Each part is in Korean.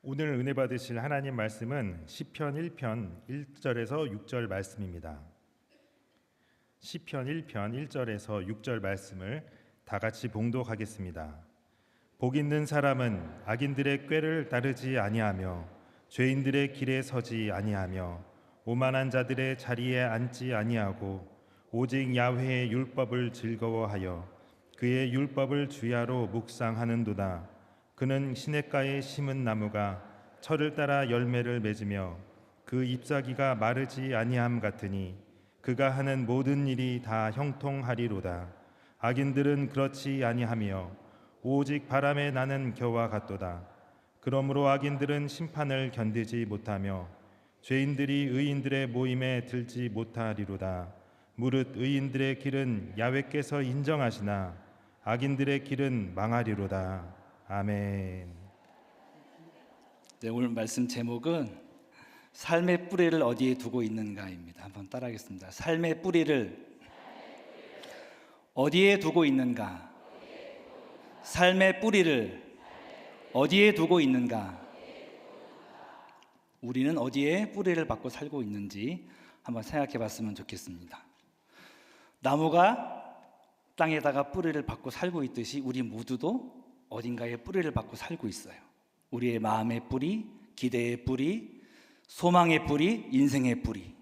오늘 은혜 받으실 하나님 말씀은 시편 1편 1절에서 6절 말씀입니다. 시편 1편 1절에서 6절 말씀을 다 같이 봉독하겠습니다. 복 있는 사람은 악인들의 꾀를 따르지 아니하며 죄인들의 길에 서지 아니하며 오만한 자들의 자리에 앉지 아니하고 오직 야훼의 율법을 즐거워하여 그의 율법을 주야로 묵상하는도다. 그는 시냇가에 심은 나무가 철을 따라 열매를 맺으며 그 잎사귀가 마르지 아니함 같으니 그가 하는 모든 일이 다 형통하리로다. 악인들은 그렇지 아니하며 오직 바람에 나는 겨와 같도다. 그러므로 악인들은 심판을 견디지 못하며 죄인들이 의인들의 모임에 들지 못하리로다. 무릇 의인들의 길은 야훼께서 인정하시나 악인들의 길은 망하리로다. 아멘. 네, 오늘 말씀 제목은 삶의 뿌리를 어디에 두고 있는가입니다. 한번 따라하겠습니다. 삶의 뿌리를 어디에 두고 있는가? 삶의 뿌리를 어디에 두고 있는가? 우리는 어디에 뿌리를 받고 살고 있는지 한번 생각해 봤으면 좋겠습니다. 나무가 땅에다가 뿌리를 받고 살고 있듯이 우리 모두도 어딘가에 뿌리를 받고 살고 있어요. 우리의 마음의 뿌리, 기대의 뿌리, 소망의 뿌리, 인생의 뿌리.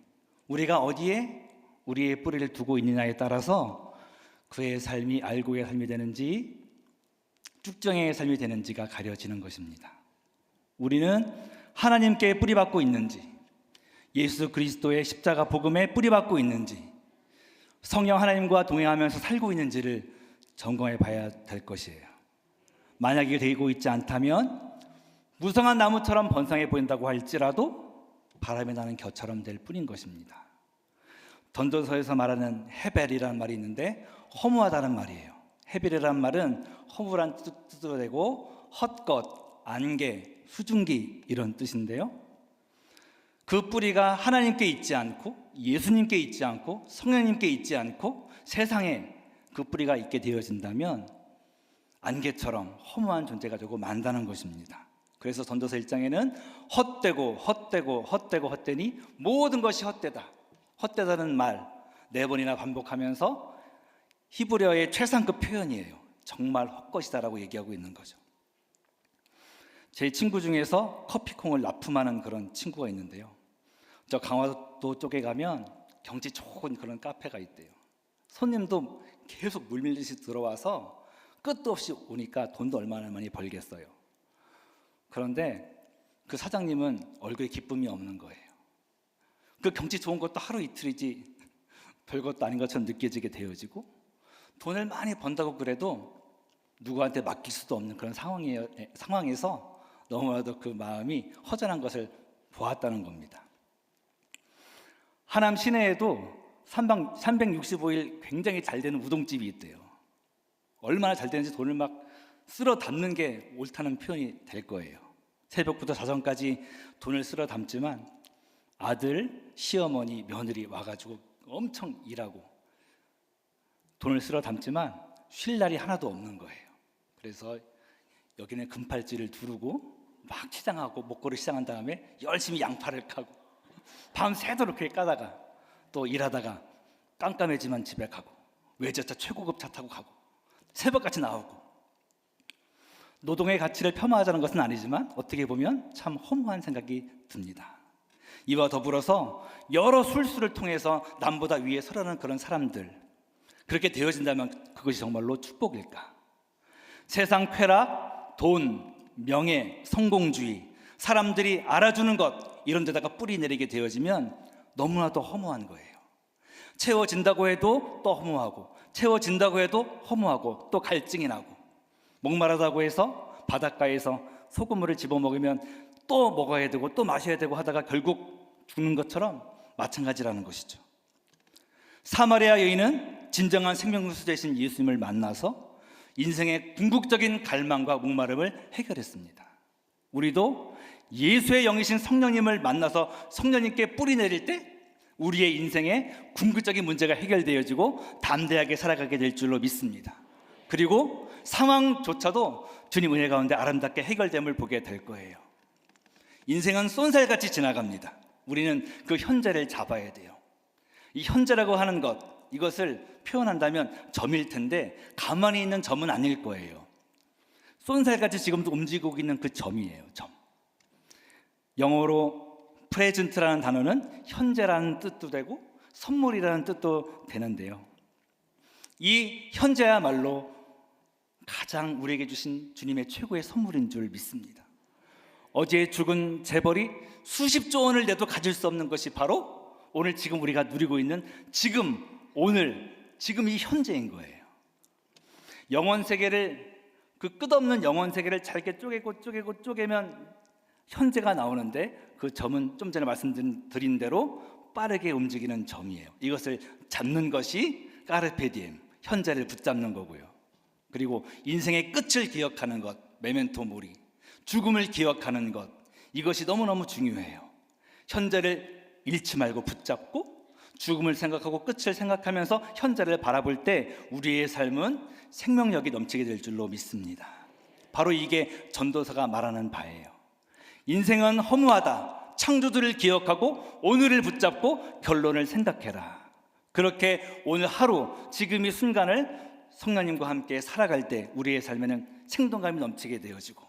우리가 어디에 우리의 뿌리를 두고 있느냐에 따라서 그의 삶이 알고의 삶이 되는지 쭉정의 삶이 되는지가 가려지는 것입니다. 우리는 하나님께 뿌리받고 있는지, 예수 그리스도의 십자가 복음에 뿌리받고 있는지, 성령 하나님과 동행하면서 살고 있는지를 점검해 봐야 될 것이에요. 만약에 되고 있지 않다면 무성한 나무처럼 번성해 보인다고 할지라도 바람에 나는 겨처럼 될 뿐인 것입니다. 전도서에서 말하는 헤벨이라는 말이 있는데 허무하다는 말이에요. 헤벨이라는 말은 허무란 뜻으로 되고 헛것, 안개, 수증기 이런 뜻인데요. 그 뿌리가 하나님께 있지 않고 예수님께 있지 않고 성령님께 있지 않고 세상에 그 뿌리가 있게 되어진다면 안개처럼 허무한 존재가 되고 만다는 것입니다. 그래서 전도서 1장에는 헛되니 모든 것이 헛되다. 헛되다는 말 4번이나 반복하면서 히브리어의 최상급 표현이에요. 정말 헛것이다라고 얘기하고 있는 거죠. 제 친구 중에서 커피콩을 납품하는 그런 친구가 있는데요. 저 강화도 쪽에 가면 경치 좋은 그런 카페가 있대요. 손님도 계속 물밀듯이 들어와서 끝도 없이 오니까 돈도 얼마나 많이 벌겠어요. 그런데 그 사장님은 얼굴에 기쁨이 없는 거예요. 그 경치 좋은 것도 하루 이틀이지 별것도 아닌 것처럼 느껴지게 되어지고 돈을 많이 번다고 그래도 누구한테 맡길 수도 없는 그런 상황에서 너무나도 그 마음이 허전한 것을 보았다는 겁니다. 하남 시내에도 365일 굉장히 잘 되는 우동집이 있대요. 얼마나 잘 되는지 돈을 막 쓸어 담는 게 옳다는 표현이 될 거예요. 새벽부터 자정까지 돈을 쓸어 담지만 아들, 시어머니, 며느리 와가지고 엄청 일하고 돈을 쓸어 담지만 쉴 날이 하나도 없는 거예요. 그래서 여기는 금팔찌를 두르고 막 치장하고 목걸이 시장한 다음에 열심히 양팔을 까고 밤새도록 그렇게 까다가 또 일하다가 깜깜해지만 집에 가고 외제차 최고급 차 타고 가고 새벽같이 나오고 노동의 가치를 폄하하자는 것은 아니지만 어떻게 보면 참 허무한 생각이 듭니다. 이와 더불어서 여러 술수를 통해서 남보다 위에 서려는 그런 사람들, 그렇게 되어진다면 그것이 정말로 축복일까? 세상 쾌락, 돈, 명예, 성공주의, 사람들이 알아주는 것 이런 데다가 뿌리 내리게 되어지면 너무나도 허무한 거예요. 채워진다고 해도 또 허무하고 채워진다고 해도 허무하고 또 갈증이 나고 목마르다고 해서 바닷가에서 소금물을 집어먹으면 또 먹어야 되고 또 마셔야 되고 하다가 결국 죽는 것처럼 마찬가지라는 것이죠. 사마리아 여인은 진정한 생명수 되신 예수님을 만나서 인생의 궁극적인 갈망과 목마름을 해결했습니다. 우리도 예수의 영이신 성령님을 만나서 성령님께 뿌리 내릴 때 우리의 인생의 궁극적인 문제가 해결되어지고 담대하게 살아가게 될 줄로 믿습니다. 그리고 상황조차도 주님 은혜 가운데 아름답게 해결됨을 보게 될 거예요. 인생은 쏜살같이 지나갑니다. 우리는 그 현재를 잡아야 돼요. 이 현재라고 하는 것, 이것을 표현한다면 점일 텐데 가만히 있는 점은 아닐 거예요. 쏜살같이 지금도 움직이고 있는 그 점이에요. 점. 영어로 present라는 단어는 현재라는 뜻도 되고 선물이라는 뜻도 되는데요. 이 현재야말로 가장 우리에게 주신 주님의 최고의 선물인 줄 믿습니다. 어제 죽은 재벌이 수십조 원을 내도 가질 수 없는 것이 바로 오늘 지금 우리가 누리고 있는 지금, 오늘, 지금 이 현재인 거예요. 영원 세계를, 그 끝없는 영원 세계를 잘게 쪼개면 현재가 나오는데 그 점은 좀 전에 말씀드린 대로 빠르게 움직이는 점이에요. 이것을 잡는 것이 까르페디엠, 현재를 붙잡는 거고요. 그리고 인생의 끝을 기억하는 것, 메멘토 모리, 죽음을 기억하는 것, 이것이 너무너무 중요해요. 현재를 잃지 말고 붙잡고 죽음을 생각하고 끝을 생각하면서 현재를 바라볼 때 우리의 삶은 생명력이 넘치게 될 줄로 믿습니다. 바로 이게 전도서가 말하는 바예요. 인생은 허무하다. 창조주를 기억하고 오늘을 붙잡고 결론을 생각해라. 그렇게 오늘 하루, 지금 이 순간을 성령님과 함께 살아갈 때 우리의 삶에는 생동감이 넘치게 되어지고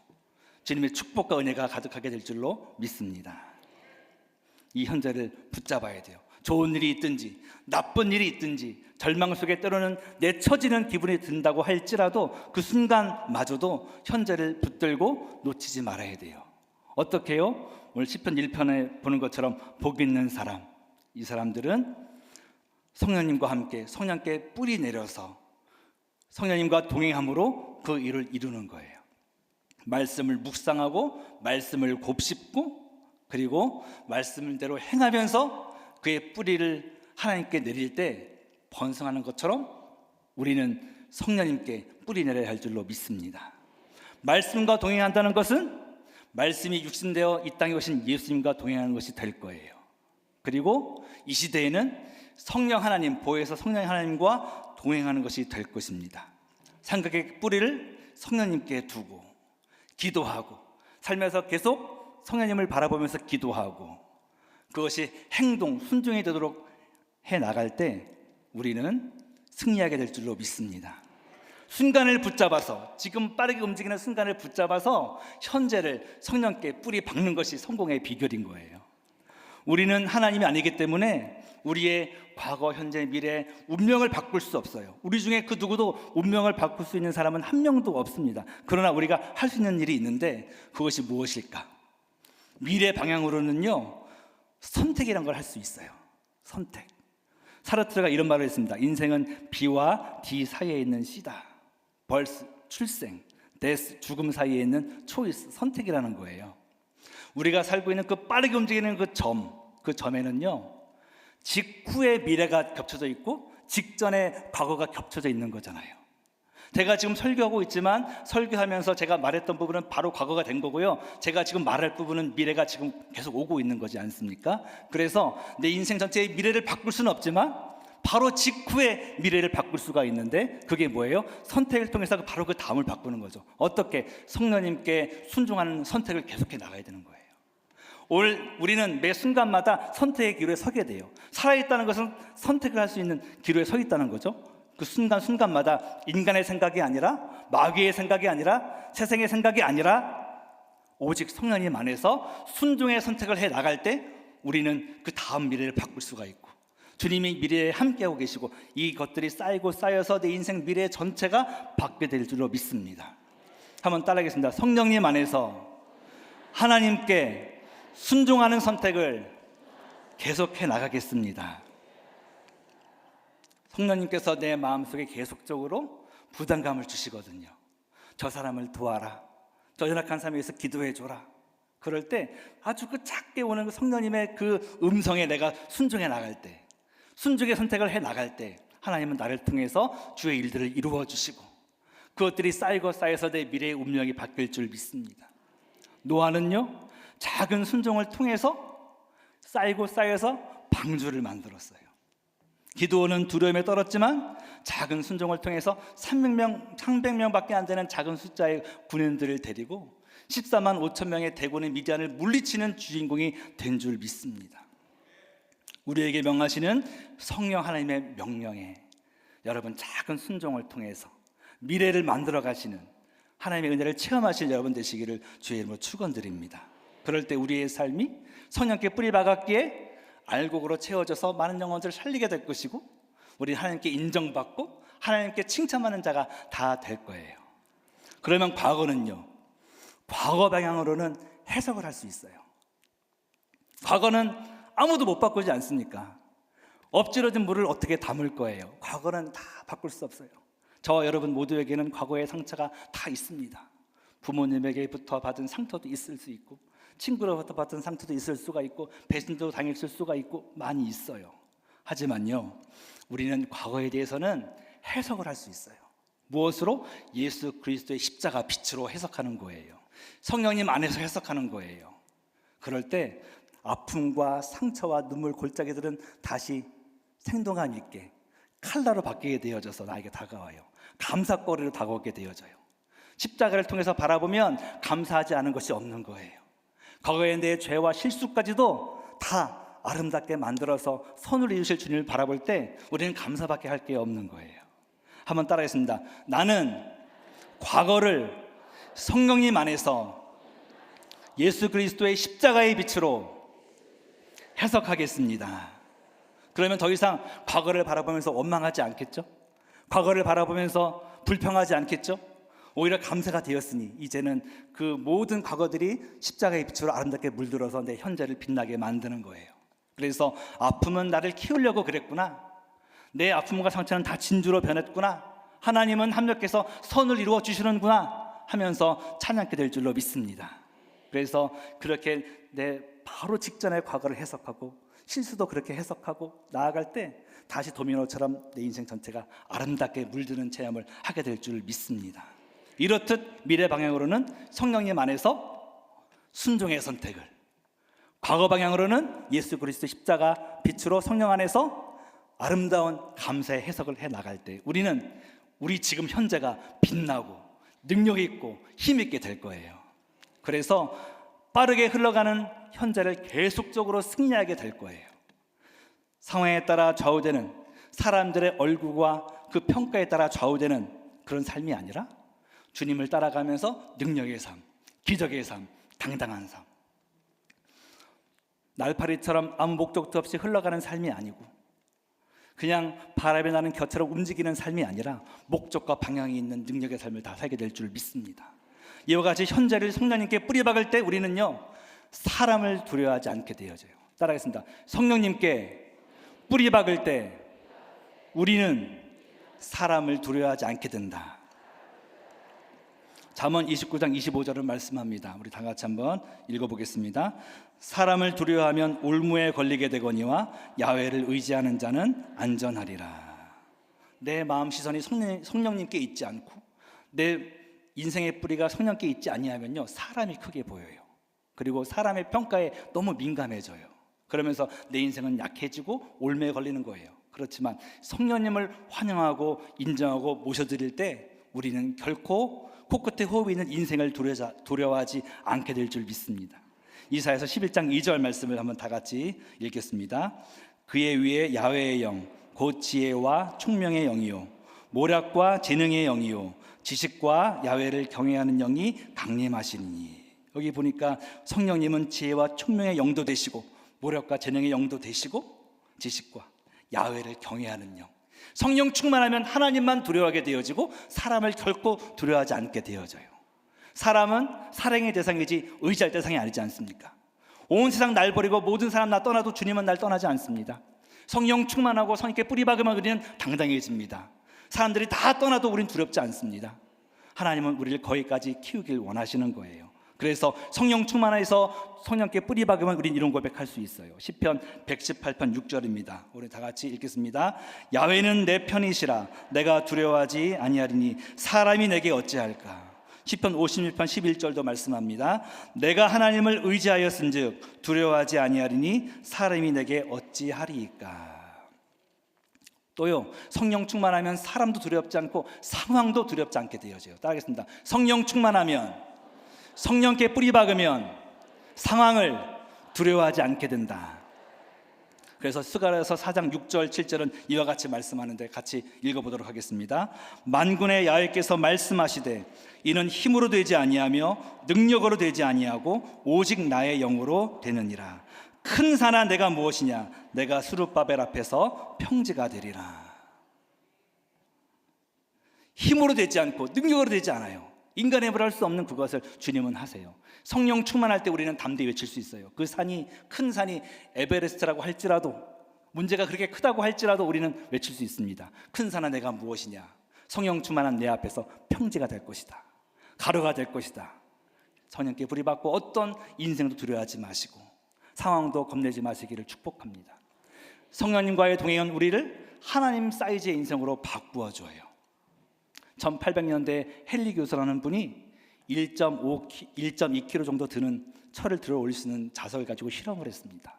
주님의 축복과 은혜가 가득하게 될 줄로 믿습니다. 이 현재를 붙잡아야 돼요. 좋은 일이 있든지 나쁜 일이 있든지 절망 속에 때로는 내처지는 기분이 든다고 할지라도 그 순간마저도 현재를 붙들고 놓치지 말아야 돼요. 어떻게 해요? 오늘 시편 1편에 보는 것처럼 복 있는 사람, 이 사람들은 성령님과 함께 성령께 뿌리 내려서 성령님과 동행함으로 그 일을 이루는 거예요. 말씀을 묵상하고 말씀을 곱씹고 그리고 말씀대로 행하면서 그의 뿌리를 하나님께 내릴 때 번성하는 것처럼 우리는 성령님께 뿌리 내려야 할 줄로 믿습니다. 말씀과 동행한다는 것은 말씀이 육신되어 이 땅에 오신 예수님과 동행하는 것이 될 거예요. 그리고 이 시대에는 성령 하나님, 보혜사 성령 하나님과 동행하는 것이 될 것입니다. 생각의 뿌리를 성령님께 두고 기도하고 살면서 계속 성령님을 바라보면서 기도하고 그것이 행동, 순종이 되도록 해나갈 때 우리는 승리하게 될 줄로 믿습니다. 순간을 붙잡아서, 지금 빠르게 움직이는 순간을 붙잡아서 현재를 성령께 뿌리 박는 것이 성공의 비결인 거예요. 우리는 하나님이 아니기 때문에 우리의 과거, 현재, 미래 운명을 바꿀 수 없어요. 우리 중에 그 누구도 운명을 바꿀 수 있는 사람은 한 명도 없습니다. 그러나 우리가 할 수 있는 일이 있는데 그것이 무엇일까? 미래 방향으로는요, 선택이라는 걸 할 수 있어요. 선택. 사르트르가 이런 말을 했습니다. 인생은 B와 D 사이에 있는 C다. 벌스, 출생, 데스, 죽음 사이에 있는 초이스, 선택이라는 거예요. 우리가 살고 있는 그 빠르게 움직이는 그 점에는요, 직후의 미래가 겹쳐져 있고 직전의 과거가 겹쳐져 있는 거잖아요. 제가 지금 설교하고 있지만 설교하면서 제가 말했던 부분은 바로 과거가 된 거고요. 제가 지금 말할 부분은 미래가 지금 계속 오고 있는 거지 않습니까? 그래서 내 인생 전체의 미래를 바꿀 수는 없지만 바로 직후의 미래를 바꿀 수가 있는데 그게 뭐예요? 선택을 통해서 바로 그 다음을 바꾸는 거죠. 어떻게? 성령님께 순종하는 선택을 계속해 나가야 되는 거예요. 오늘 우리는 매 순간마다 선택의 기로에 서게 돼요. 살아있다는 것은 선택을 할 수 있는 기로에 서 있다는 거죠. 그 순간순간마다 인간의 생각이 아니라 마귀의 생각이 아니라 세상의 생각이 아니라 오직 성령님 안에서 순종의 선택을 해 나갈 때 우리는 그 다음 미래를 바꿀 수가 있고 주님이 미래에 함께하고 계시고 이것들이 쌓이고 쌓여서 내 인생 미래 전체가 바뀌게 될 줄로 믿습니다. 한번 따라하겠습니다. 성령님 안에서 하나님께 순종하는 선택을 계속해 나가겠습니다. 성령님께서 내 마음속에 계속적으로 부담감을 주시거든요. 저 사람을 도와라. 저 연약한 사람에 위해서 기도해 줘라. 그럴 때 아주 그 작게 오는 그 성령님의 그 음성에 내가 순종해 나갈 때, 순종의 선택을 해 나갈 때 하나님은 나를 통해서 주의 일들을 이루어 주시고 그것들이 쌓이고 쌓여서 내 미래의 운명이 바뀔 줄 믿습니다. 노아는요, 작은 순종을 통해서 쌓이고 쌓여서 방주를 만들었어요. 기드온은 두려움에 떨었지만 작은 순종을 통해서 300명밖에 안 되는 작은 숫자의 군인들을 데리고 14만 5천 명의 대군의 미디안을 물리치는 주인공이 된 줄 믿습니다. 우리에게 명하시는 성령 하나님의 명령에 여러분 작은 순종을 통해서 미래를 만들어 가시는 하나님의 은혜를 체험하실 여러분 되시기를 주의 이름으로 축원드립니다. 그럴 때 우리의 삶이 성령께 뿌리 박았기에 알곡으로 채워져서 많은 영혼들을 살리게 될 것이고, 우리 하나님께 인정받고 하나님께 칭찬받는 자가 다 될 거예요. 그러면 과거는요, 과거 방향으로는 해석을 할 수 있어요. 과거는 아무도 못 바꾸지 않습니까? 엎질러진 물을 어떻게 담을 거예요? 과거는 다 바꿀 수 없어요. 저와 여러분 모두에게는 과거의 상처가 다 있습니다. 부모님에게부터 받은 상처도 있을 수 있고, 친구로부터 받은 상처도 있을 수가 있고, 배신도 당했을 수가 있고, 많이 있어요. 하지만요, 우리는 과거에 대해서는 해석을 할 수 있어요. 무엇으로? 예수 그리스도의 십자가 빛으로 해석하는 거예요. 성령님 안에서 해석하는 거예요. 그럴 때 아픔과 상처와 눈물 골짜기들은 다시 생동감 있게 칼날로 바뀌게 되어져서 나에게 다가와요. 감사거리로 다가오게 되어져요. 십자가를 통해서 바라보면 감사하지 않은 것이 없는 거예요. 과거의 내 죄와 실수까지도 다 아름답게 만들어서 선을 이루실 주님을 바라볼 때 우리는 감사밖에 할 게 없는 거예요. 한번 따라하겠습니다. 나는 과거를 성령님 안에서 예수 그리스도의 십자가의 빛으로 해석하겠습니다. 그러면 더 이상 과거를 바라보면서 원망하지 않겠죠? 과거를 바라보면서 불평하지 않겠죠? 오히려 감사가 되었으니 이제는 그 모든 과거들이 십자가의 빛으로 아름답게 물들어서 내 현재를 빛나게 만드는 거예요. 그래서 아픔은 나를 키우려고 그랬구나, 내 아픔과 상처는 다 진주로 변했구나, 하나님은 합력해서 선을 이루어 주시는구나 하면서 찬양하게 될 줄로 믿습니다. 그래서 그렇게 내 바로 직전의 과거를 해석하고 실수도 그렇게 해석하고 나아갈 때 다시 도미노처럼 내 인생 전체가 아름답게 물드는 체험을 하게 될 줄 믿습니다. 이렇듯 미래 방향으로는 성령님 안에서 순종의 선택을, 과거 방향으로는 예수 그리스도 십자가 빛으로 성령 안에서 아름다운 감사의 해석을 해 나갈 때 우리는 우리 지금 현재가 빛나고 능력 있고 힘 있게 될 거예요. 그래서 빠르게 흘러가는 현재를 계속적으로 승리하게 될 거예요. 상황에 따라 좌우되는 사람들의 얼굴과 그 평가에 따라 좌우되는 그런 삶이 아니라 주님을 따라가면서 능력의 삶, 기적의 삶, 당당한 삶, 날파리처럼 아무 목적도 없이 흘러가는 삶이 아니고 그냥 바람이 나는 곁처럼 움직이는 삶이 아니라 목적과 방향이 있는 능력의 삶을 다 살게 될 줄 믿습니다. 이와 같이 현재를 성령님께 뿌리박을 때 우리는요, 사람을 두려워하지 않게 되어져요. 따라하겠습니다. 성령님께 뿌리박을 때 우리는 사람을 두려워하지 않게 된다. 잠언 29장 25절을 말씀합니다. 우리 다 같이 한번 읽어보겠습니다. 사람을 두려워하면 올무에 걸리게 되거니와 야훼를 의지하는 자는 안전하리라. 내 마음 시선이 성령님께 있지 않고 내 인생의 뿌리가 성령께 있지 아니하면요, 사람이 크게 보여요. 그리고 사람의 평가에 너무 민감해져요. 그러면서 내 인생은 약해지고 올무에 걸리는 거예요. 그렇지만 성령님을 환영하고 인정하고 모셔드릴 때 우리는 결코 코끝에 호흡이 있는 인생을 두려워하지 않게 될 줄 믿습니다. 이사야서 11장 2절 말씀을 한번 다 같이 읽겠습니다. 그의 위에 야훼의 영, 곧 지혜와 총명의 영이요 모략과 재능의 영이요 지식과 야훼를 경외하는 영이 강림하시니. 여기 보니까 성령님은 지혜와 총명의 영도 되시고 모략과 재능의 영도 되시고 지식과 야훼를 경외하는 영. 성령 충만하면 하나님만 두려워하게 되어지고 사람을 결코 두려워하지 않게 되어져요. 사람은 사랑의 대상이지 의지할 대상이 아니지 않습니까? 온 세상 날 버리고 모든 사람 나 떠나도 주님은 날 떠나지 않습니다. 성령 충만하고 성령께 뿌리 박으면 우리는 당당해집니다. 사람들이 다 떠나도 우리는 두렵지 않습니다. 하나님은 우리를 거기까지 키우길 원하시는 거예요. 그래서 성령 충만해서 성령께 뿌리 박으면 우리는 이런 고백할 수 있어요. 시편 118편 6절입니다. 우리 다 같이 읽겠습니다. 야훼는 내 편이시라 내가 두려워하지 아니하리니 사람이 내게 어찌할까. 시편 56편 11절도 말씀합니다. 내가 하나님을 의지하였은즉 두려워하지 아니하리니 사람이 내게 어찌하리이까. 또요, 성령 충만하면 사람도 두렵지 않고 상황도 두렵지 않게 되어져요. 따라하겠습니다. 성령 충만하면 성령께 뿌리 박으면 상황을 두려워하지 않게 된다. 그래서 스가랴서 4장 6절 7절은 이와 같이 말씀하는데 같이 읽어보도록 하겠습니다. 만군의 야훼께서 말씀하시되 이는 힘으로 되지 아니하며 능력으로 되지 아니하고 오직 나의 영으로 되느니라. 큰 산아 내가 무엇이냐? 내가 스룹바벨 앞에서 평지가 되리라. 힘으로 되지 않고 능력으로 되지 않아요. 인간의 힘으로 할 수 없는 그것을 주님은 하세요. 성령 충만할 때 우리는 담대히 외칠 수 있어요. 그 산이, 큰 산이 에베레스트라고 할지라도, 문제가 그렇게 크다고 할지라도 우리는 외칠 수 있습니다. 큰 산아 내가 무엇이냐? 성령 충만한 내 앞에서 평지가 될 것이다. 가루가 될 것이다. 성령께 불이 받고 어떤 인생도 두려워하지 마시고 상황도 겁내지 마시기를 축복합니다. 성령님과의 동행은 우리를 하나님 사이즈의 인생으로 바꾸어줘요. 1800년대 헨리 교수라는 분이 1.2kg 정도 드는 철을 들어 올릴 수 있는 자석을 가지고 실험을 했습니다.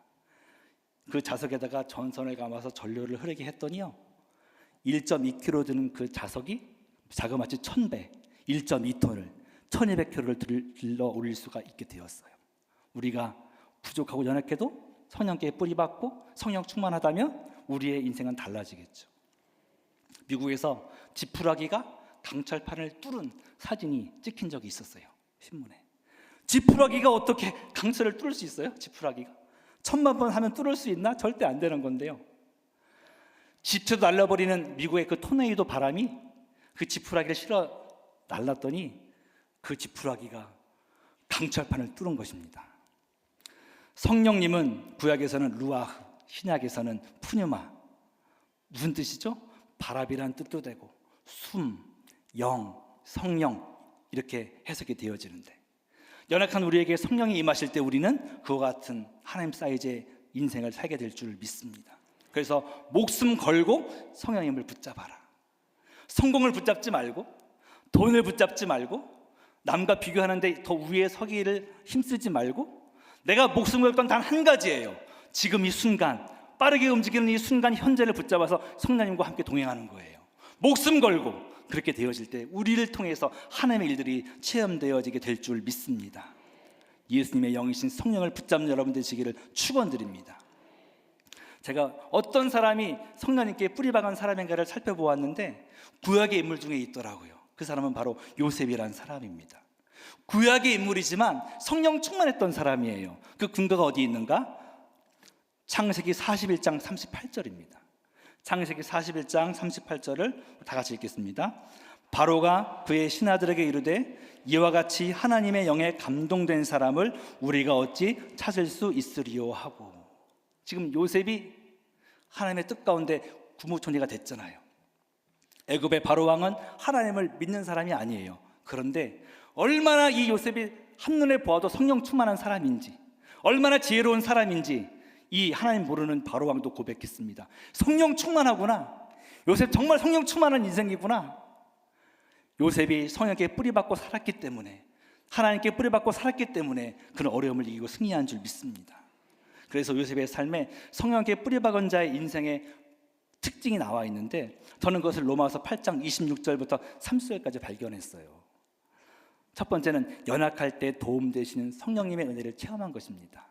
그 자석에다가 전선을 감아서 전류를 흐르게 했더니요, 1.2kg 드는 그 자석이 자그마치 1000배, 1.2톤을 1200kg를 들러 올릴 수가 있게 되었어요. 우리가 부족하고 연약해도 성령께 뿌리 받고 성령 충만하다면 우리의 인생은 달라지겠죠. 미국에서 지푸라기가 강철판을 뚫은 사진이 찍힌 적이 있었어요. 신문에. 지푸라기가 어떻게 강철을 뚫을 수 있어요? 지푸라기가 1000만 번 하면 뚫을 수 있나? 절대 안 되는 건데요, 집채도 날려버리는 미국의 그 토네이도 바람이 그 지푸라기를 실어 날랐더니 그 지푸라기가 강철판을 뚫은 것입니다. 성령님은 구약에서는 루아흐, 신약에서는 푸뉴마. 무슨 뜻이죠? 바람이란 뜻도 되고 숨, 영, 성령 이렇게 해석이 되어지는데, 연약한 우리에게 성령이 임하실 때 우리는 그와 같은 하나님 사이즈의 인생을 살게 될 줄 믿습니다. 그래서 목숨 걸고 성령님을 붙잡아라. 성공을 붙잡지 말고 돈을 붙잡지 말고 남과 비교하는데 더 위에 서기를 힘쓰지 말고, 내가 목숨 걸 건 단 한 가지예요. 지금 이 순간, 빠르게 움직이는 이 순간 현재를 붙잡아서 성령님과 함께 동행하는 거예요. 목숨 걸고 그렇게 되어질 때 우리를 통해서 하나님의 일들이 체험되어지게 될 줄 믿습니다. 예수님의 영이신 성령을 붙잡는 여러분 되시기를 축원드립니다. 제가 어떤 사람이 성령님께 뿌리박은 사람인가를 살펴보았는데 구약의 인물 중에 있더라고요. 그 사람은 바로 요셉이라는 사람입니다. 구약의 인물이지만 성령 충만했던 사람이에요. 그 근거가 어디 있는가? 창세기 41장 38절입니다. 창세기 41장 38절을 다 같이 읽겠습니다. 바로가 그의 신하들에게 이르되 이와 같이 하나님의 영에 감동된 사람을 우리가 어찌 찾을 수 있으리요 하고. 지금 요셉이 하나님의 뜻 가운데 국무총리가 됐잖아요. 애굽의 바로 왕은 하나님을 믿는 사람이 아니에요. 그런데 얼마나 이 요셉이 한눈에 보아도 성령 충만한 사람인지, 얼마나 지혜로운 사람인지 이 하나님 모르는 바로 왕도 고백했습니다. 성령 충만하구나. 요셉 정말 성령 충만한 인생이구나. 요셉이 성령께 뿌리박고 살았기 때문에, 하나님께 뿌리박고 살았기 때문에 그는 어려움을 이기고 승리한 줄 믿습니다. 그래서 요셉의 삶에 성령께 뿌리박은 자의 인생의 특징이 나와 있는데, 저는 그것을 로마서 8장 26절부터 30절까지 발견했어요. 첫 번째는 연약할 때 도움 되시는 성령님의 은혜를 체험한 것입니다.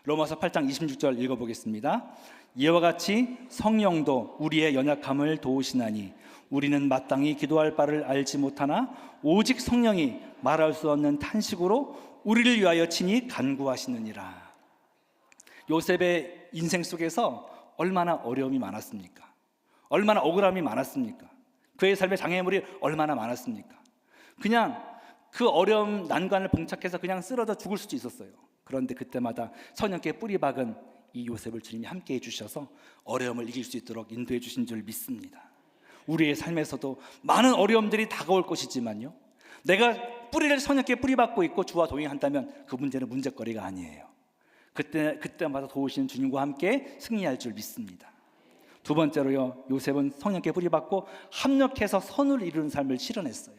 로마서 8장 26절 읽어보겠습니다. 이와 같이 성령도 우리의 연약함을 도우시나니 우리는 마땅히 기도할 바를 알지 못하나 오직 성령이 말할 수 없는 탄식으로 우리를 위하여 친히 간구하시느니라. 요셉의 인생 속에서 얼마나 어려움이 많았습니까? 얼마나 억울함이 많았습니까? 그의 삶의 장애물이 얼마나 많았습니까? 그냥 그 어려움 난관을 봉착해서 그냥 쓰러져 죽을 수도 있었어요. 그런데 그때마다 성령께 뿌리 박은 이 요셉을 주님이 함께 해주셔서 어려움을 이길 수 있도록 인도해 주신 줄 믿습니다. 우리의 삶에서도 많은 어려움들이 다가올 것이지만요, 내가 뿌리를 성령께 뿌리 박고 있고 주와 동행한다면 그 문제는 문제거리가 아니에요. 그때마다 도우시는 주님과 함께 승리할 줄 믿습니다. 두 번째로요, 요셉은 성령께 뿌리 박고 합력해서 선을 이루는 삶을 실현했어요.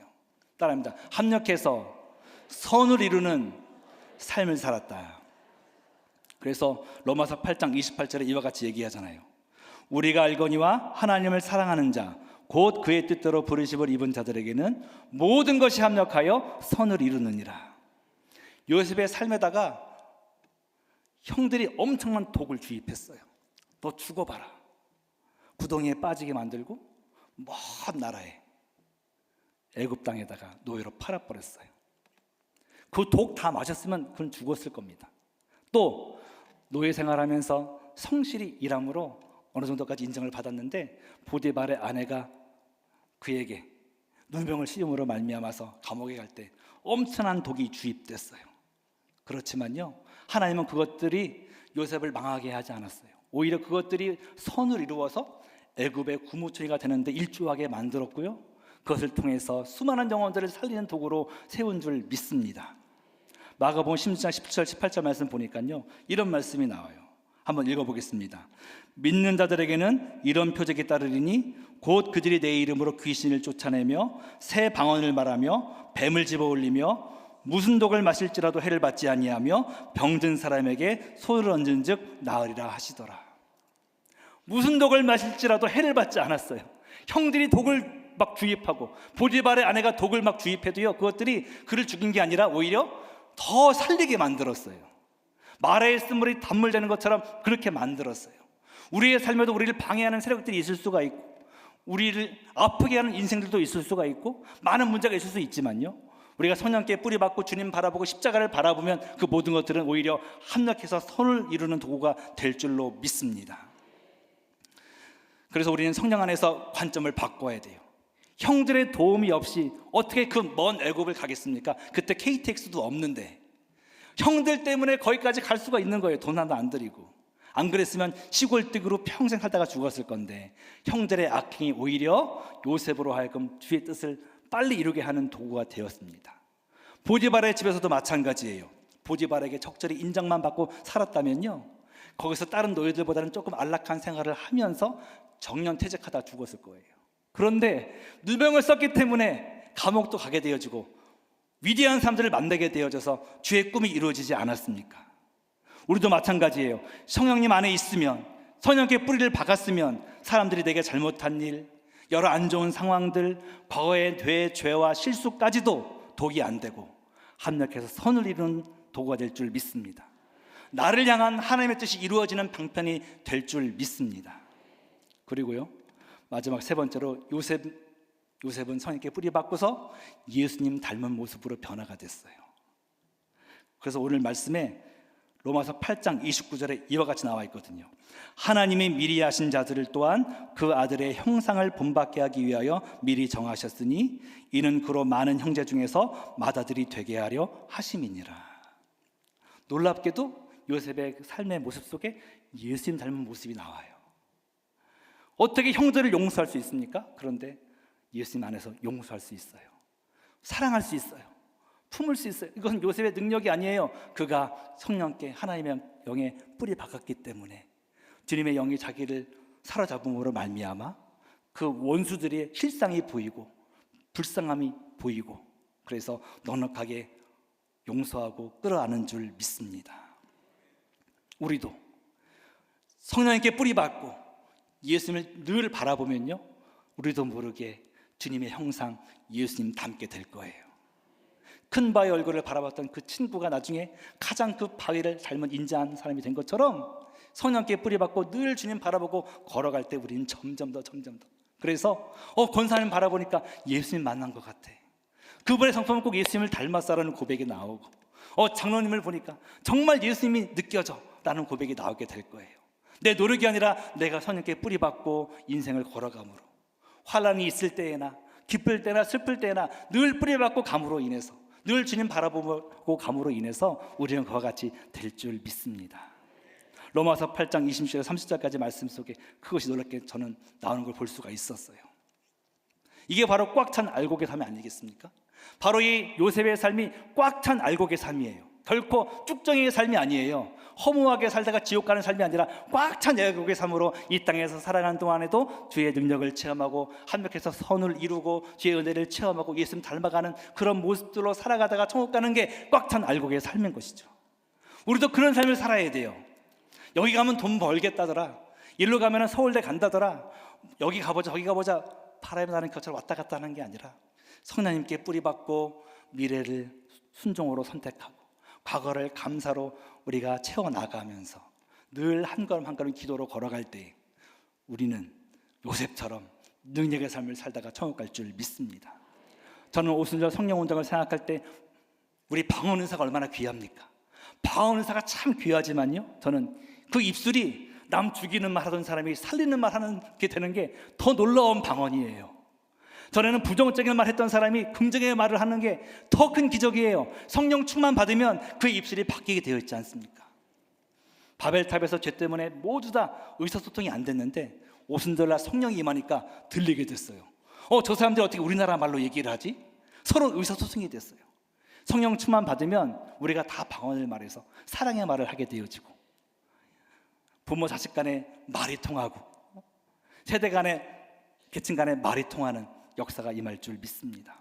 따라합니다. 합력해서 선을 이루는 삶을 살았다. 그래서 로마서 8장 28절에 이와 같이 얘기하잖아요. 우리가 알거니와 하나님을 사랑하는 자 곧 그의 뜻대로 부르심을 입은 자들에게는 모든 것이 합력하여 선을 이루느니라. 요셉의 삶에다가 형들이 엄청난 독을 주입했어요. 너 죽어봐라. 구덩이에 빠지게 만들고 먼 나라에 애굽 땅에다가 노예로 팔아버렸어요. 그 독 다 마셨으면 그건 죽었을 겁니다. 또 노예 생활하면서 성실히 일함으로 어느 정도까지 인정을 받았는데 보디발의 아내가 그에게 누명을 씌움으로 말미암아서 감옥에 갈 때 엄청난 독이 주입됐어요. 그렇지만요, 하나님은 그것들이 요셉을 망하게 하지 않았어요. 오히려 그것들이 선을 이루어서 애굽의 구무처리가 되는데 일조하게 만들었고요, 그것을 통해서 수많은 영혼들을 살리는 도구로 세운 줄 믿습니다. 마가복음 16장 17절 18절 말씀 보니까요, 이런 말씀이 나와요. 한번 읽어보겠습니다. 믿는 자들에게는 이런 표적이 따르리니 곧 그들이 내 이름으로 귀신을 쫓아내며 새 방언을 말하며 뱀을 집어올리며 무슨 독을 마실지라도 해를 받지 아니하며 병든 사람에게 소를 얹은즉 나으리라 하시더라. 무슨 독을 마실지라도 해를 받지 않았어요. 형들이 독을 막 주입하고 보디발의 아내가 독을 막 주입해도요, 그것들이 그를 죽인 게 아니라 오히려 더 살리게 만들었어요. 말의 쓴물이 단물되는 것처럼 그렇게 만들었어요. 우리의 삶에도 우리를 방해하는 세력들이 있을 수가 있고 우리를 아프게 하는 인생들도 있을 수가 있고 많은 문제가 있을 수 있지만요, 우리가 성령께 뿌리박고 주님 바라보고 십자가를 바라보면 그 모든 것들은 오히려 합력해서 선을 이루는 도구가 될 줄로 믿습니다. 그래서 우리는 성령 안에서 관점을 바꿔야 돼요. 형들의 도움이 없이 어떻게 그 먼 애굽을 가겠습니까? 그때 KTX도 없는데 형들 때문에 거기까지 갈 수가 있는 거예요. 돈 하나 안 들이고. 안 그랬으면 시골뜨기로 평생 살다가 죽었을 건데 형들의 악행이 오히려 요셉으로 하여금 주의 뜻을 빨리 이루게 하는 도구가 되었습니다. 보디발의 집에서도 마찬가지예요. 보디발에게 적절히 인정만 받고 살았다면요, 거기서 다른 노예들보다는 조금 안락한 생활을 하면서 정년퇴직하다 죽었을 거예요. 그런데 누명을 썼기 때문에 감옥도 가게 되어지고 위대한 사람들을 만나게 되어져서 주의 꿈이 이루어지지 않았습니까? 우리도 마찬가지예요. 성령님 안에 있으면, 성령께 뿌리를 박았으면 사람들이 내게 잘못한 일, 여러 안 좋은 상황들, 과거의 죄와 실수까지도 독이 안 되고 합력해서 선을 이루는 도구가 될 줄 믿습니다. 나를 향한 하나님의 뜻이 이루어지는 방편이 될 줄 믿습니다. 그리고요, 마지막 세 번째로 요셉은 성령께 뿌리 박고서 예수님 닮은 모습으로 변화가 됐어요. 그래서 오늘 말씀에 로마서 8장 29절에 이와 같이 나와 있거든요. 하나님이 미리 하신 자들을 또한 그 아들의 형상을 본받게 하기 위하여 미리 정하셨으니 이는 그로 많은 형제 중에서 맏아들이 되게 하려 하심이니라. 놀랍게도 요셉의 삶의 모습 속에 예수님 닮은 모습이 나와요. 어떻게 형들을 용서할 수 있습니까? 그런데 예수님 안에서 용서할 수 있어요. 사랑할 수 있어요. 품을 수 있어요. 이건 요셉의 능력이 아니에요. 그가 성령께 하나님의 영에 뿌리 박았기 때문에 주님의 영이 자기를 사로잡음으로 말미암아 그 원수들의 실상이 보이고 불쌍함이 보이고 그래서 넉넉하게 용서하고 끌어안은 줄 믿습니다. 우리도 성령께 뿌리 박고 예수님을 늘 바라보면요, 우리도 모르게 주님의 형상 예수님 닮게 될 거예요. 큰 바위 얼굴을 바라봤던 그 친구가 나중에 가장 그 바위를 잘못 인자한 사람이 된 것처럼 성령께 뿌리박고 늘 주님 바라보고 걸어갈 때 우리는 점점 더 그래서 권사님 바라보니까 예수님 만난 것 같아. 그분의 성품은 꼭 예수님을 닮았다라는 고백이 나오고 장로님을 보니까 정말 예수님이 느껴져 라는 고백이 나오게 될 거예요. 내 노력이 아니라 내가 성령께 뿌리박고 인생을 걸어감으로 환난이 있을 때에나 기쁠 때나 슬플 때나 늘 뿌리박고 감으로 인해서 늘 주님 바라보고 감으로 인해서 우리는 그와 같이 될 줄 믿습니다. 로마서 8장 20절에서 30절까지 말씀 속에 그것이 놀랍게 저는 나오는 걸 볼 수가 있었어요. 이게 바로 꽉 찬 알곡의 삶이 아니겠습니까? 바로 이 요셉의 삶이 꽉 찬 알곡의 삶이에요. 결코 쭉정이의 삶이 아니에요. 허무하게 살다가 지옥 가는 삶이 아니라 꽉 찬 애국의 삶으로 이 땅에서 살아가는 동안에도 주의 능력을 체험하고 합력해서 선을 이루고 주의 은혜를 체험하고 예수님 닮아가는 그런 모습들로 살아가다가 천국 가는 게 꽉 찬 알곡의 삶인 것이죠. 우리도 그런 삶을 살아야 돼요. 여기 가면 돈 벌겠다더라, 일로 가면 서울대 간다더라, 여기 가보자 저기 가보자 바람이 나는 것처럼 왔다 갔다 하는 게 아니라 성령님께 뿌리박고 미래를 순종으로 선택하고 과거를 감사로 우리가 채워나가면서 늘 한 걸음 한 걸음 기도로 걸어갈 때 우리는 요셉처럼 능력의 삶을 살다가 천국 갈 줄 믿습니다. 저는 오순절 성령운동을 생각할 때 우리 방언 은사가 얼마나 귀합니까? 방언 은사가 참 귀하지만요, 저는 그 입술이 남 죽이는 말 하던 사람이 살리는 말 하는 게 되는 게 더 놀라운 방언이에요. 전에는 부정적인 말 했던 사람이 긍정의 말을 하는 게 더 큰 기적이에요. 성령 충만 받으면 그 입술이 바뀌게 되어 있지 않습니까? 바벨탑에서 죄 때문에 모두 다 의사소통이 안 됐는데 오순절날 성령이 임하니까 들리게 됐어요. 저 사람들이 어떻게 우리나라 말로 얘기를 하지? 서로 의사소통이 됐어요. 성령 충만 받으면 우리가 다 방언을 말해서 사랑의 말을 하게 되어지고, 부모 자식 간에 말이 통하고, 세대 간에 계층 간에 말이 통하는 역사가 임할 줄 믿습니다.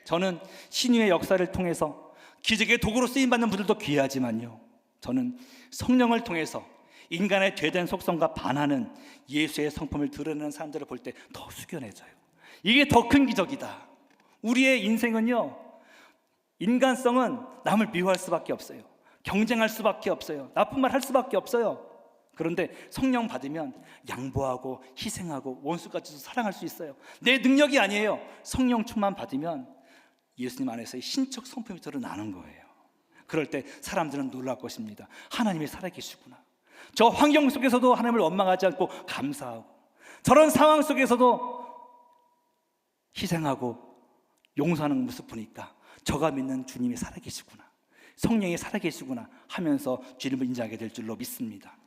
저는 신유의 역사를 통해서 기적의 도구로 쓰임받는 분들도 귀하지만요, 저는 성령을 통해서 인간의 죄된 속성과 반하는 예수의 성품을 드러내는 사람들을 볼 때 더 숙연해져요. 이게 더 큰 기적이다. 우리의 인생은요, 인간성은 남을 미워할 수밖에 없어요. 경쟁할 수밖에 없어요. 나쁜 말 할 수밖에 없어요. 그런데 성령 받으면 양보하고 희생하고 원수까지도 사랑할 수 있어요. 내 능력이 아니에요. 성령 충만 받으면 예수님 안에서의 신적 성품이 드러나는 거예요. 그럴 때 사람들은 놀랄 것입니다. 하나님이 살아계시구나. 저 환경 속에서도 하나님을 원망하지 않고 감사하고, 저런 상황 속에서도 희생하고 용서하는 모습 보니까 저가 믿는 주님이 살아계시구나, 성령이 살아계시구나 하면서 주님을 인정하게 될 줄로 믿습니다.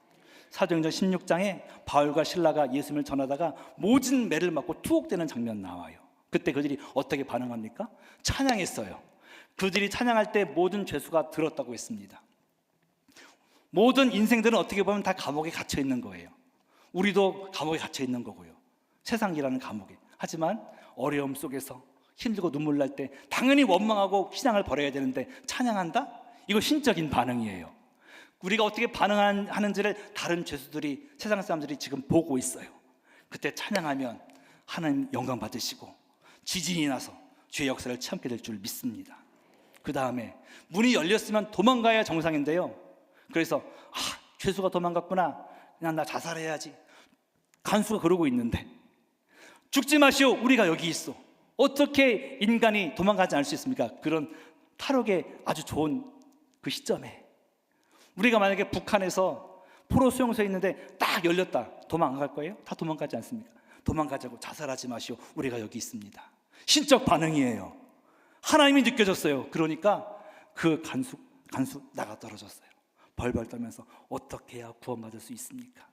사도행전 16장에 바울과 실라가 예수님을 전하다가 모진 매를 맞고 투옥되는 장면 나와요. 그때 그들이 어떻게 반응합니까? 찬양했어요. 그들이 찬양할 때 모든 죄수가 들었다고 했습니다. 모든 인생들은 어떻게 보면 다 감옥에 갇혀 있는 거예요. 우리도 감옥에 갇혀 있는 거고요, 세상이라는 감옥에. 하지만 어려움 속에서 힘들고 눈물 날 때 당연히 원망하고 신앙을 버려야 되는데 찬양한다? 이거 신적인 반응이에요. 우리가 어떻게 반응하는지를 다른 죄수들이, 세상 사람들이 지금 보고 있어요. 그때 찬양하면 하나님 영광 받으시고 지진이 나서 주의 역사를 체험하게 될 줄 믿습니다. 그 다음에 문이 열렸으면 도망가야 정상인데요, 그래서 죄수가 도망갔구나, 그냥 나 자살해야지, 간수가 그러고 있는데 죽지 마시오, 우리가 여기 있어. 어떻게 인간이 도망가지 않을 수 있습니까? 그런 탈옥의 아주 좋은 그 시점에 우리가 만약에 북한에서 포로 수용소에 있는데 딱 열렸다, 도망 안 갈 거예요? 다 도망가지 않습니까? 도망가자고, 자살하지 마시오, 우리가 여기 있습니다. 신적 반응이에요. 하나님이 느껴졌어요. 그러니까 그 간수 나가 떨어졌어요. 벌벌 떨면서 어떻게 해야 구원받을 수 있습니까?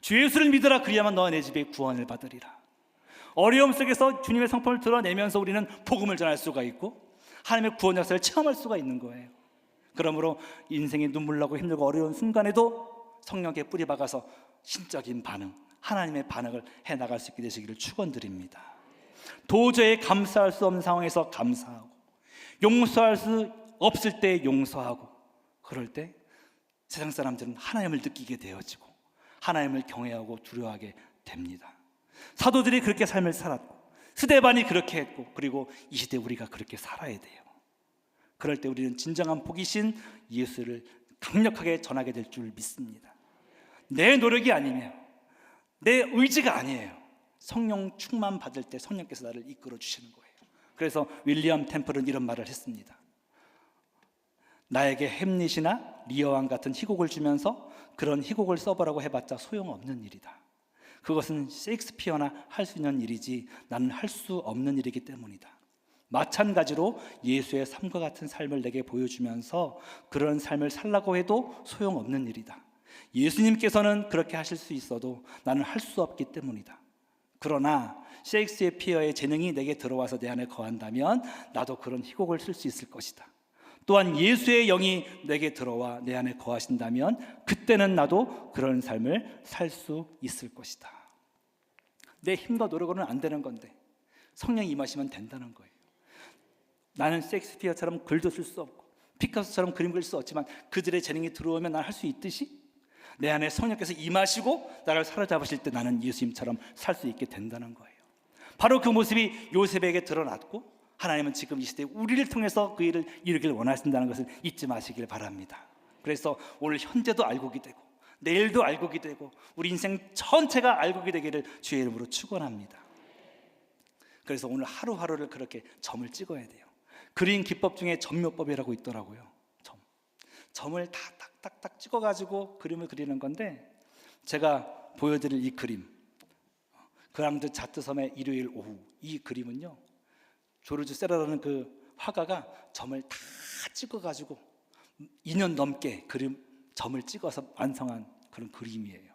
주 예수를 믿으라, 그리야만 너와 내 집에 구원을 받으리라. 어려움 속에서 주님의 성품을 드러내면서 우리는 복음을 전할 수가 있고 하나님의 구원 역사를 체험할 수가 있는 거예요. 그러므로 인생이 눈물 나고 힘들고 어려운 순간에도 성령께 뿌리 박아서 신적인 반응, 하나님의 반응을 해나갈 수 있게 되시기를 축원드립니다. 도저히 감사할 수 없는 상황에서 감사하고, 용서할 수 없을 때 용서하고, 그럴 때 세상 사람들은 하나님을 느끼게 되어지고 하나님을 경외하고 두려워하게 됩니다. 사도들이 그렇게 삶을 살았고 스데반이 그렇게 했고, 그리고 이 시대 우리가 그렇게 살아야 돼요. 그럴 때 우리는 진정한 복이신 예수를 강력하게 전하게 될 줄 믿습니다. 내 노력이 아니며 내 의지가 아니에요. 성령 충만 받을 때 성령께서 나를 이끌어 주시는 거예요. 그래서 윌리엄 템플은 이런 말을 했습니다. 나에게 햄릿이나 리어왕 같은 희곡을 주면서 그런 희곡을 써보라고 해봤자 소용없는 일이다. 그것은 셰익스피어나 할 수 있는 일이지 나는 할 수 없는 일이기 때문이다. 마찬가지로 예수의 삶과 같은 삶을 내게 보여주면서 그런 삶을 살라고 해도 소용없는 일이다. 예수님께서는 그렇게 하실 수 있어도 나는 할 수 없기 때문이다. 그러나 셰익스피어의 재능이 내게 들어와서 내 안에 거한다면 나도 그런 희곡을 쓸 수 있을 것이다. 또한 예수의 영이 내게 들어와 내 안에 거하신다면 그때는 나도 그런 삶을 살 수 있을 것이다. 내 힘과 노력으로는 안 되는 건데 성령이 임하시면 된다는 거예요. 나는 셰익스피어처럼 글도 쓸 수 없고 피카소처럼 그림 그릴 수 없지만 그들의 재능이 들어오면 난 할 수 있듯이 내 안에 성령께서 임하시고 나를 사로잡으실 때 나는 예수님처럼 살 수 있게 된다는 거예요. 바로 그 모습이 요셉에게 드러났고 하나님은 지금 이 시대에 우리를 통해서 그 일을 이루길 원하신다는 것을 잊지 마시길 바랍니다. 그래서 오늘 현재도 알고게 되고 내일도 알고게 되고 우리 인생 전체가 알고게 되기를 주의 이름으로 축원합니다. 그래서 오늘 하루하루를 그렇게 점을 찍어야 돼요. 그림 기법 중에 점묘법이라고 있더라고요. 점을 다 딱딱딱 찍어가지고 그림을 그리는 건데, 제가 보여드릴 이 그림, 그랑드 자트섬의 일요일 오후, 이 그림은요, 조르주 세라라는 그 화가가 점을 다 찍어가지고 2년 넘게 점을 찍어서 완성한 그런 그림이에요.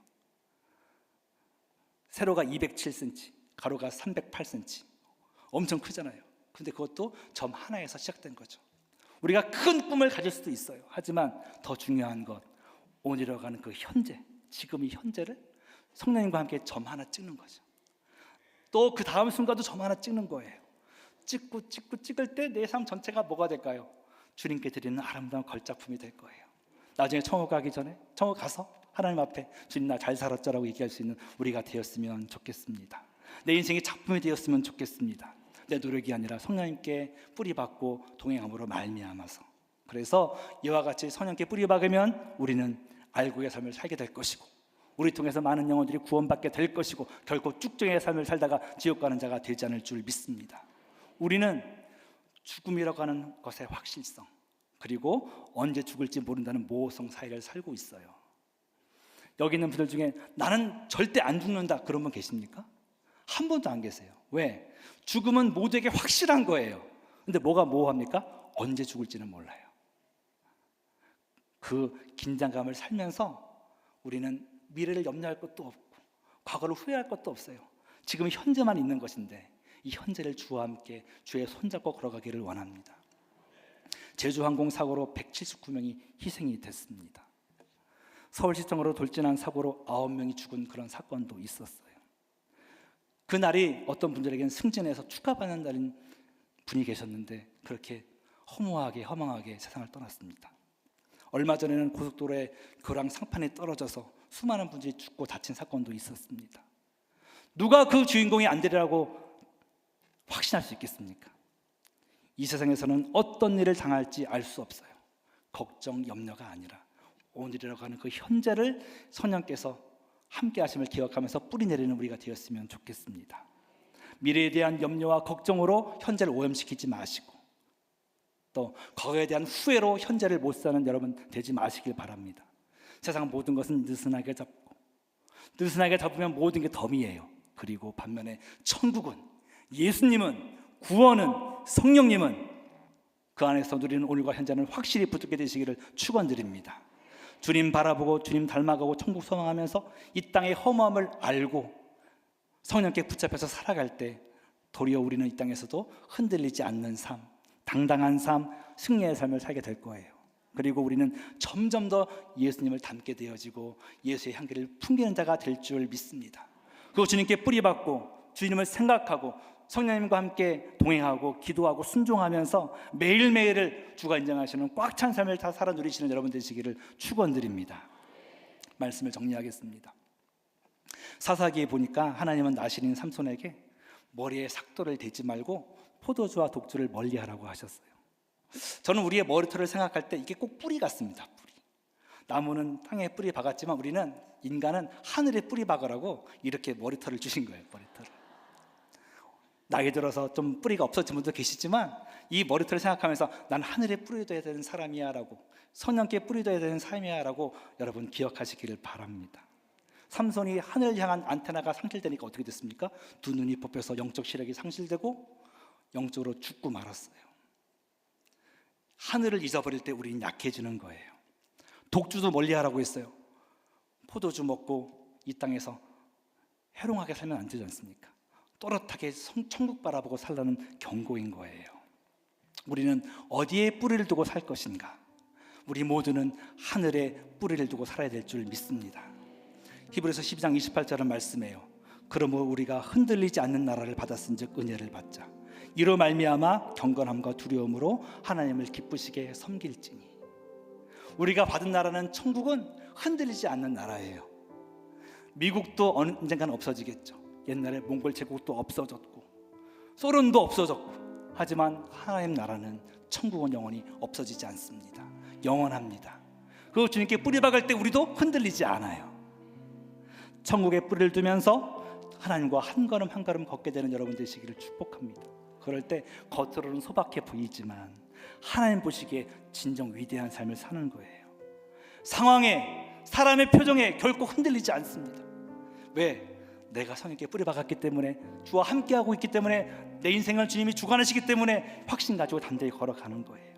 세로가 207cm, 가로가 308cm, 엄청 크잖아요. 근데 그것도 점 하나에서 시작된 거죠. 우리가 큰 꿈을 가질 수도 있어요. 하지만 더 중요한 것, 오늘이라고 하는 그 현재, 지금 이 현재를 성령님과 함께 점 하나 찍는 거죠. 또 그 다음 순간도 점 하나 찍는 거예요. 찍을 때 내 삶 전체가 뭐가 될까요? 주님께 드리는 아름다운 걸작품이 될 거예요. 나중에 천국 가기 전에, 천국 가서 하나님 앞에 주님 나 잘 살았죠라고 얘기할 수 있는 우리가 되었으면 좋겠습니다. 내 인생의 작품이 되었으면 좋겠습니다. 내 노력이 아니라 성령님께 뿌리박고 동행함으로 말미암아서, 그래서 이와 같이 성령님께 뿌리박으면 우리는 알고의 삶을 살게 될 것이고, 우리 통해서 많은 영혼들이 구원받게 될 것이고, 결코 쭉정의 삶을 살다가 지옥 가는 자가 되지 않을 줄 믿습니다. 우리는 죽음이라고 하는 것의 확실성, 그리고 언제 죽을지 모른다는 모호성 사이를 살고 있어요. 여기 있는 분들 중에 나는 절대 안 죽는다 그런 분 계십니까? 한 분도 안 계세요. 왜? 죽음은 모두에게 확실한 거예요. 근데 뭐가 모호합니까? 언제 죽을지는 몰라요. 그 긴장감을 살면서 우리는 미래를 염려할 것도 없고 과거를 후회할 것도 없어요. 지금 현재만 있는 것인데 이 현재를 주와 함께 주의 손잡고 걸어가기를 원합니다. 제주항공 사고로 179명이 희생이 됐습니다. 서울시청으로 돌진한 사고로 9명이 죽은 그런 사건도 있었어요. 그날이 어떤 분들에게는 승진해서 축하받는 날인 분이 계셨는데 그렇게 허무하게 허망하게 세상을 떠났습니다. 얼마 전에는 고속도로에 교량 상판이 떨어져서 수많은 분들이 죽고 다친 사건도 있었습니다. 누가 그 주인공이 안 되리라고 확신할 수 있겠습니까? 이 세상에서는 어떤 일을 당할지 알 수 없어요. 걱정, 염려가 아니라 오늘이라고 하는 그 현재를 성령께서 함께 하심을 기억하면서 뿌리 내리는 우리가 되었으면 좋겠습니다. 미래에 대한 염려와 걱정으로 현재를 오염시키지 마시고, 또 과거에 대한 후회로 현재를 못 사는 여러분 되지 마시길 바랍니다. 세상 모든 것은 느슨하게 잡고, 느슨하게 잡으면 모든 게 덤이에요. 그리고 반면에 천국은, 예수님은, 구원은, 성령님은 그 안에서 누리는 오늘과 현재는 확실히 붙들게 되시기를 축원드립니다. 주님 바라보고 주님 닮아가고 천국 소망하면서 이 땅의 허무함을 알고 성령께 붙잡혀서 살아갈 때 도리어 우리는 이 땅에서도 흔들리지 않는 삶, 당당한 삶, 승리의 삶을 살게 될 거예요. 그리고 우리는 점점 더 예수님을 닮게 되어지고 예수의 향기를 풍기는 자가 될 줄 믿습니다. 그리고 주님께 뿌리박고 주님을 생각하고 성령님과 함께 동행하고 기도하고 순종하면서 매일매일을 주가 인정하시는 꽉 찬 삶을 다 살아 누리시는 여러분 되시기를 축원드립니다. 말씀을 정리하겠습니다. 사사기에 보니까 하나님은 나신인 삼손에게 머리에 삭도를 대지 말고 포도주와 독주를 멀리하라고 하셨어요. 저는 우리의 머리털을 생각할 때 이게 꼭 뿌리 같습니다. 뿌리. 나무는 땅에 뿌리 박았지만 우리는, 인간은 하늘에 뿌리 박으라고 이렇게 머리털을 주신 거예요. 머리털을. 나이 들어서 좀 뿌리가 없어진 분도 계시지만 이 머리털을 생각하면서 난 하늘에 뿌리둬야 되는 사람이야 라고, 성령께 뿌리둬야 되는 삶이야 라고 여러분 기억하시기를 바랍니다. 삼손이 하늘을 향한 안테나가 상실되니까 어떻게 됐습니까? 두 눈이 뽑혀서 영적 시력이 상실되고 영적으로 죽고 말았어요. 하늘을 잊어버릴 때 우리는 약해지는 거예요. 독주도 멀리하라고 했어요. 포도주 먹고 이 땅에서 해롱하게 살면 안 되지 않습니까? 또렷하게 천국 바라보고 살라는 경고인 거예요. 우리는 어디에 뿌리를 두고 살 것인가? 우리 모두는 하늘에 뿌리를 두고 살아야 될 줄 믿습니다. 히브리서 12장 28절은 말씀해요. 그러므로 우리가 흔들리지 않는 나라를 받았은즉 은혜를 받자. 이로 말미암아 경건함과 두려움으로 하나님을 기쁘시게 섬길지니. 우리가 받은 나라는, 천국은 흔들리지 않는 나라예요. 미국도 언젠가는 없어지겠죠. 옛날에 몽골 제국도 없어졌고 소련도 없어졌고 하지만 하나님 나라는, 천국은 영원히 없어지지 않습니다. 영원합니다. 그 주님께 뿌리 박을 때 우리도 흔들리지 않아요. 천국에 뿌리를 두면서 하나님과 한 걸음 한 걸음 걷게 되는 여러분 되시기를 축복합니다. 그럴 때 겉으로는 소박해 보이지만 하나님 보시기에 진정 위대한 삶을 사는 거예요. 상황에, 사람의 표정에 결코 흔들리지 않습니다. 왜? 내가 성령께 뿌리 박았기 때문에, 주와 함께하고 있기 때문에, 내 인생을 주님이 주관하시기 때문에 확신 가지고 담대히 걸어가는 거예요.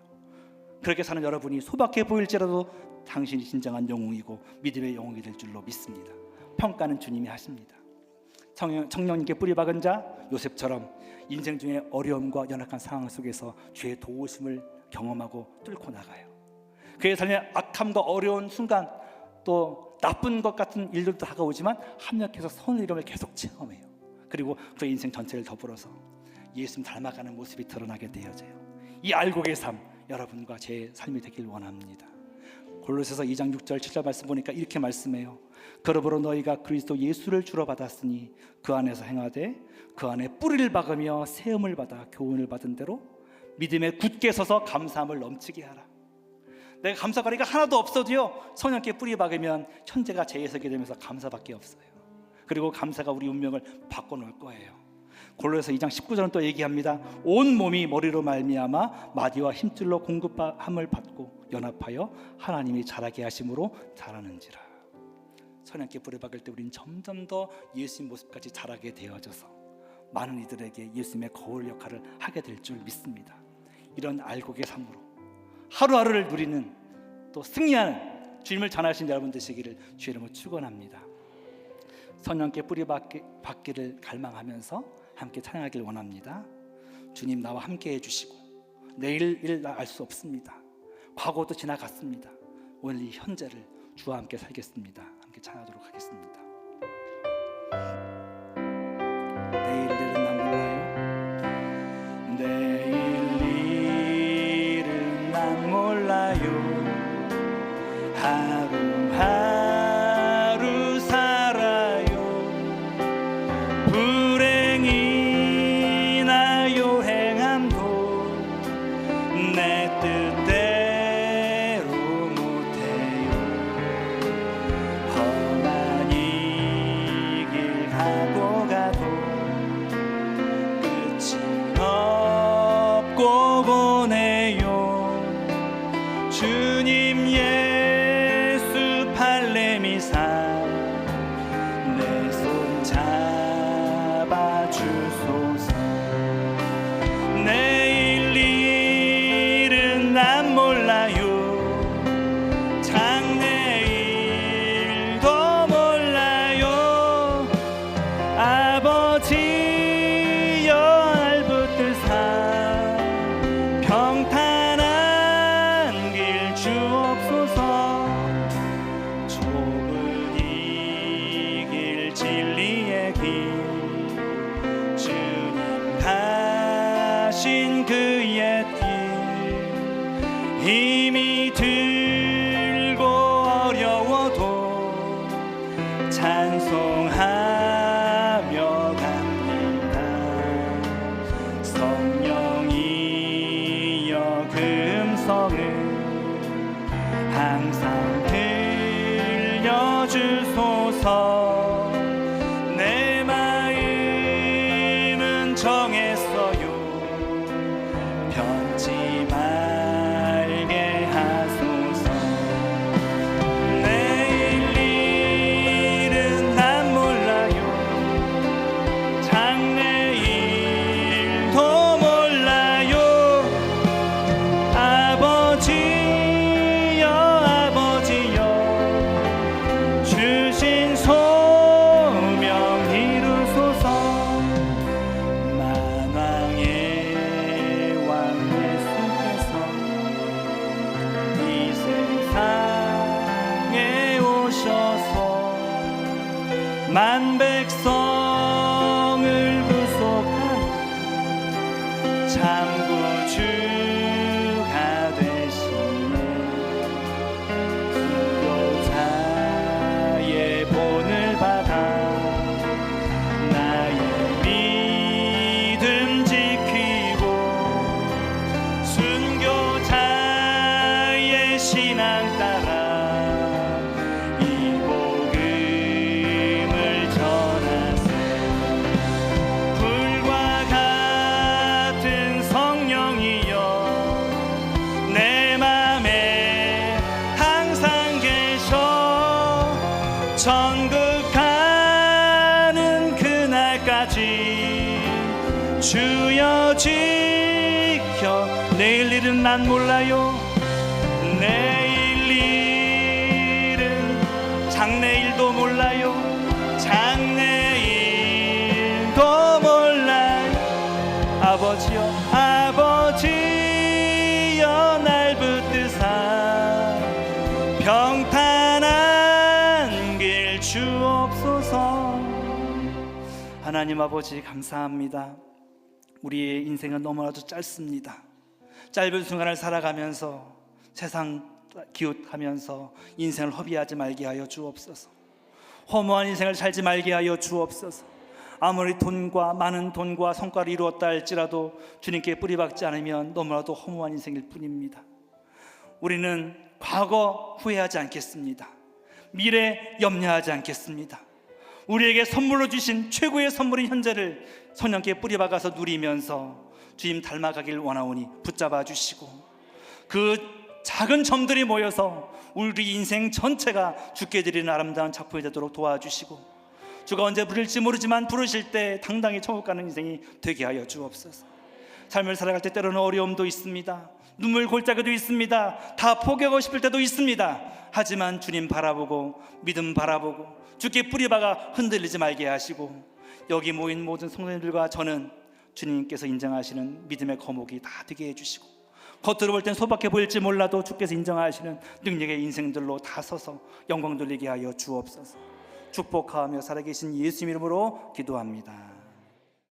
그렇게 사는 여러분이 소박해 보일지라도 당신이 진정한 영웅이고 믿음의 영웅이 될 줄로 믿습니다. 평가는 주님이 하십니다. 성령님께 뿌리 박은 자 요셉처럼 인생 중에 어려움과 연약한 상황 속에서 주의 도우심을 경험하고 뚫고 나가요. 그의 삶의 악함과 어려운 순간, 또 나쁜 것 같은 일들도 다가오지만 합력해서 선의 이름을 계속 체험해요. 그리고 그의 인생 전체를 더불어서 예수님 닮아가는 모습이 드러나게 되어져요. 이 알곡의 삶, 여러분과 제 삶이 되길 원합니다. 골로새서 2장 6절 7절 말씀 보니까 이렇게 말씀해요. 그러므로 너희가 그리스도 예수를 주로 받았으니 그 안에서 행하되 그 안에 뿌리를 박으며 세움을 받아 교훈을 받은 대로 믿음에 굳게 서서 감사함을 넘치게 하라. 내가 감사거리가 하나도 없어도요, 성령께 뿌리 박으면 현재가 재해석이 되면서 감사밖에 없어요. 그리고 감사가 우리 운명을 바꿔놓을 거예요. 골로새서 2장 19절은 또 얘기합니다. 온 몸이 머리로 말미암아 마디와 힘줄로 공급함을 받고 연합하여 하나님이 자라게 하심으로 자라는지라. 성령께 뿌리 박을 때 우리는 점점 더 예수님 모습까지 자라게 되어져서 많은 이들에게 예수님의 거울 역할을 하게 될 줄 믿습니다. 이런 알곡의 삶으로 하루하루를 누리는, 또 승리하는 주님을 전하신 여러분 되시기를 주의 이름으로 축원합니다. 성령께 뿌리 박기를 갈망하면서 함께 찬양하길 원합니다. 주님 나와 함께 해주시고, 내일 일 알 수 없습니다. 과거도 지나갔습니다. 오늘 이 현재를 주와 함께 살겠습니다. 함께 찬양하도록 하겠습니다. 내일 일은 난 몰라요. 내일 일은 난 몰라요. 하루하루 살아요. 불행이나 요행함도 내 뜻대로 못해요. 험한 이 길 가고 가도 끝이 없고 보네요. 주님 예수 팔레미사 내 손 잡아주소서. 내일 일은 난 몰라요. 장래일도 몰라요. 아버지여 날 붙들사 평탄한 길 주옵소서. 좁은 이 길 진리의 길 주님 가신 그의 길 힘이 들고 어려워도 찬송하며 갑니다. 성령이여 그 음성을 항상 들려주소서. 내 마음은 정했어요. 변치 말게 하소서. 내일 일은 난 몰라요. 장래일도 몰라요. 아버지여 아버지여 주신 소명 이루소서. 만왕의 왕 예수께서 이 세상에 오셔서 만 백성을 구속하는 참 구주가 되시네. 수교사의 본을 받아 나의 믿음 지키고 천국 가는 그날까지 주여 지켜. 내일 일은 난 몰라요. 내일 일은 장래일도 몰라요. 장래일도 몰라요. 아버지여 아버지여 날 붙드사 평탄한 길 주옵소서. 하나님 아버지 감사합니다. 우리의 인생은 너무나도 짧습니다. 짧은 순간을 살아가면서 세상 기웃하면서 인생을 허비하지 말게 하여 주옵소서. 허무한 인생을 살지 말게 하여 주옵소서. 아무리 돈과 많은 돈과 성과를 이루었다 할지라도 주님께 뿌리박지 않으면 너무나도 허무한 인생일 뿐입니다. 우리는 과거 후회하지 않겠습니다. 미래 염려하지 않겠습니다. 우리에게 선물로 주신 최고의 선물인 현재를 성령께 뿌리박아서 누리면서 주님 닮아가길 원하오니 붙잡아 주시고, 그 작은 점들이 모여서 우리 인생 전체가 주께 드리는 아름다운 작품이 되도록 도와주시고, 주가 언제 부를지 모르지만 부르실 때 당당히 천국 가는 인생이 되게 하여 주옵소서. 삶을 살아갈 때 때로는 어려움도 있습니다. 눈물 골짜기도 있습니다. 다 포기하고 싶을 때도 있습니다. 하지만 주님 바라보고 믿음 바라보고 주께 뿌리박아 흔들리지 말게 하시고, 여기 모인 모든 성도님들과 저는 주님께서 인정하시는 믿음의 거목이 다 되게 해주시고, 겉으로 볼 땐 소박해 보일지 몰라도 주께서 인정하시는 능력의 인생들로 다 서서 영광 돌리게 하여 주옵소서. 축복하며 살아계신 예수 이름으로 기도합니다.